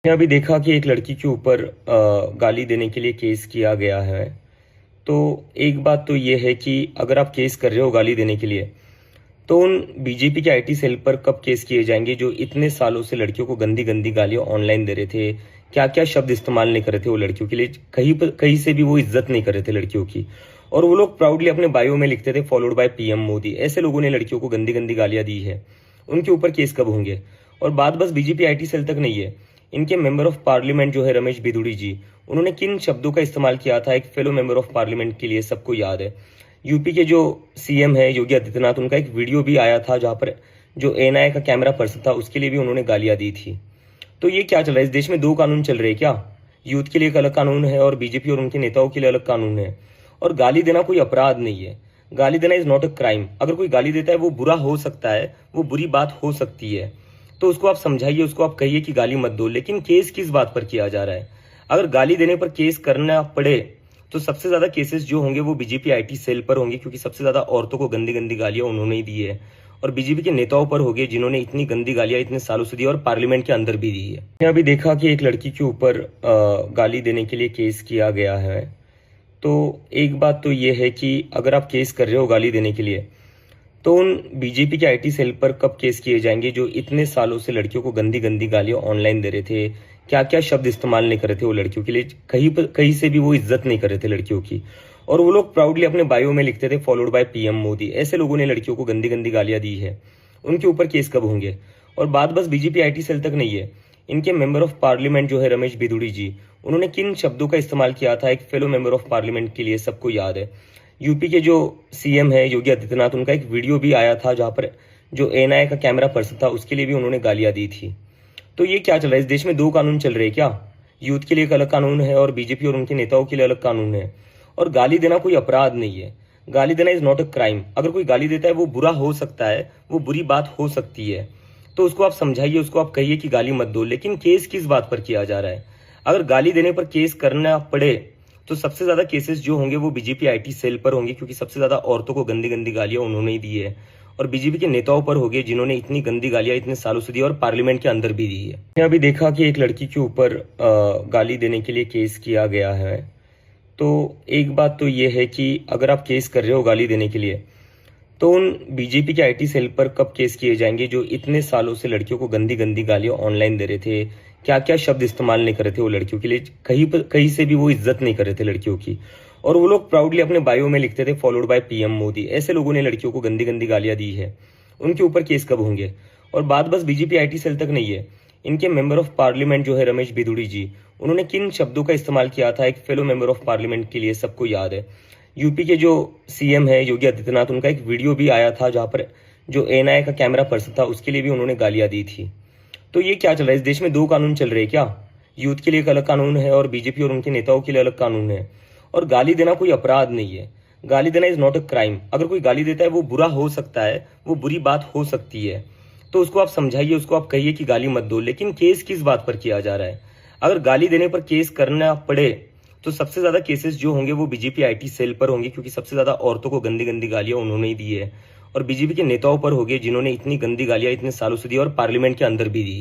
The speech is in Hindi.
मैंने अभी देखा कि एक लड़की के ऊपर गाली देने के लिए केस किया गया है। तो एक बात तो ये है कि अगर आप केस कर रहे हो गाली देने के लिए, तो उन बीजेपी के आईटी सेल पर कब केस किए जाएंगे जो इतने सालों से लड़कियों को गंदी गंदी गालियां ऑनलाइन दे रहे थे। क्या क्या शब्द इस्तेमाल नहीं कर रहे थे वो लड़कियों के लिए, कहीं से भी वो इज्जत नहीं कर रहे थे लड़कियों की। और वो लोग प्राउडली अपने बायो में लिखते थे फॉलोड बाय पीएम मोदी। ऐसे लोगों ने लड़कियों को गंदी गंदी गालियां दी है, उनके ऊपर केस कब होंगे। और बात बस बीजेपी आईटी सेल तक नहीं है, इनके मेंबर ऑफ पार्लियामेंट जो है रमेश बिधूड़ी जी, उन्होंने किन शब्दों का इस्तेमाल किया था एक फेलो मेंबर ऑफ पार्लियामेंट के लिए सबको याद है। यूपी के जो सीएम है योगी आदित्यनाथ, उनका एक वीडियो भी आया था जहां पर जो एनआईए का कैमरा पर्सन था उसके लिए भी उन्होंने गालियां दी थी। तो ये क्या चल रहा है, इस देश में दो कानून चल रहे हैं क्या? यूथ के लिए एक अलग कानून है और बीजेपी और उनके नेताओं के लिए अलग कानून है। और गाली देना कोई अपराध नहीं है, गाली देना इज नॉट अ क्राइम। अगर कोई गाली देता है वो बुरा हो सकता है, वो बुरी बात हो सकती है, तो उसको आप समझाइए, उसको आप कहिए कि गाली मत दो। लेकिन केस किस बात पर किया जा रहा है? अगर गाली देने पर केस करना पड़े तो सबसे ज्यादा केसेस जो होंगे वो बीजेपी आईटी सेल पर होंगे, क्योंकि सबसे ज्यादा औरतों को गंदी गंदी गालियां उन्होंने ही दी है। और बीजेपी के नेताओं पर होंगे जिन्होंने इतनी गंदी गालियां इतने सालों से दी और पार्लियामेंट के अंदर भी दी है। मैंने अभी देखा कि एक लड़की के ऊपर गाली देने के लिए केस किया गया है। तो एक बात तो ये है कि अगर आप केस कर रहे हो गाली देने के लिए, तो उन बीजेपी के आईटी सेल पर कब केस किए जाएंगे जो इतने सालों से लड़कियों को गंदी गंदी गालियां ऑनलाइन दे रहे थे। क्या क्या शब्द इस्तेमाल नहीं कर रहे थे वो लड़कियों के लिए, कहीं से भी वो इज्जत नहीं कर रहे थे लड़कियों की। और वो लोग प्राउडली अपने बायो में लिखते थे फॉलोड बाय पीएम मोदी। ऐसे लोगों ने लड़कियों को गंदी गंदी गालियां दी है, उनके ऊपर केस कब होंगे। और बात बस बीजेपी आईटी सेल तक नहीं है, इनके मेंबर ऑफ पार्लियामेंट जो है रमेश बिधूड़ी जी, उन्होंने किन शब्दों का इस्तेमाल किया था एक फेलो मेंबर ऑफ पार्लियामेंट के लिए सबको याद है। यूपी के जो सीएम है योगी आदित्यनाथ, उनका एक वीडियो भी आया था जहां पर जो एनआईए का कैमरा पर्सन था उसके लिए भी उन्होंने गालियां दी थी। तो ये क्या चल रहा है, इस देश में दो कानून चल रहे हैं क्या? यूथ के लिए एक अलग कानून है और बीजेपी और उनके नेताओं के लिए अलग कानून है। और गाली देना कोई अपराध नहीं है, गाली देना इज नॉट अ क्राइम। अगर कोई गाली देता है वो बुरा हो सकता है, वो बुरी बात हो सकती है, तो उसको आप समझाइए, उसको आप कहिए कि गाली मत दो। लेकिन केस किस बात पर किया जा रहा है? अगर गाली देने पर केस करना पड़े तो सबसे ज्यादा केसेस जो होंगे वो बीजेपी आईटी सेल पर होंगे, क्योंकि सबसे ज्यादा औरतों को गंदी गंदी गालियां उन्होंने ही दी है। और बीजेपी के नेताओं पर होंगे जिन्होंने इतनी गंदी गालियां इतने सालों से दी और पार्लियामेंट के अंदर भी दी है। मैंने अभी देखा कि एक लड़की के ऊपर गाली देने के लिए केस किया गया है। तो एक बात तो ये है कि अगर आप केस कर रहे हो गाली देने के लिए, तो उन बीजेपी के आईटी सेल पर कब केस किए जाएंगे जो इतने सालों से लड़कियों को गंदी गंदी गालियां ऑनलाइन दे रहे थे। क्या क्या शब्द इस्तेमाल नहीं कर रहे थे वो लड़कियों के लिए, कहीं से भी वो इज्जत नहीं कर रहे थे लड़कियों की। और वो लोग प्राउडली अपने बायो में लिखते थे फॉलोड बाय पीएम मोदी। ऐसे लोगों ने लड़कियों को गंदी गंदी गालियां दी है, उनके ऊपर केस कब होंगे। और बात बस बीजेपी आईटी सेल तक नहीं है, इनके मेंबर ऑफ पार्लियामेंट जो है रमेश बिधूड़ी जी, उन्होंने किन शब्दों का इस्तेमाल किया था एक फेलो मेंबर ऑफ पार्लियामेंट के लिए सबको याद है। यूपी के जो सीएम है योगी आदित्यनाथ, उनका एक वीडियो भी आया था जहां पर जो एनआईए का कैमरा पर्सन था उसके लिए भी उन्होंने गालियां दी थी। तो ये क्या चल रहा है, इस देश में दो कानून चल रहे हैं क्या? यूथ के लिए एक अलग कानून है और बीजेपी और उनके नेताओं के लिए अलग कानून है। और गाली देना कोई अपराध नहीं है, गाली देना इज नॉट अ क्राइम। अगर कोई गाली देता है वो बुरा हो सकता है, वो बुरी बात हो सकती है, तो उसको आप समझाइए, उसको आप कहिए कि गाली मत दो। लेकिन केस किस बात पर किया जा रहा है? अगर गाली देने पर केस करना पड़े तो सबसे ज्यादा केसेस जो होंगे वो बीजेपी आईटी सेल पर होंगे, क्योंकि सबसे ज्यादा औरतों को गंदी गंदी गालियां उन्होंने ही दी है। और बीजेपी के नेताओं पर होंगे जिन्होंने इतनी गंदी गालियां इतने सालों से दी और पार्लियामेंट के अंदर भी दी।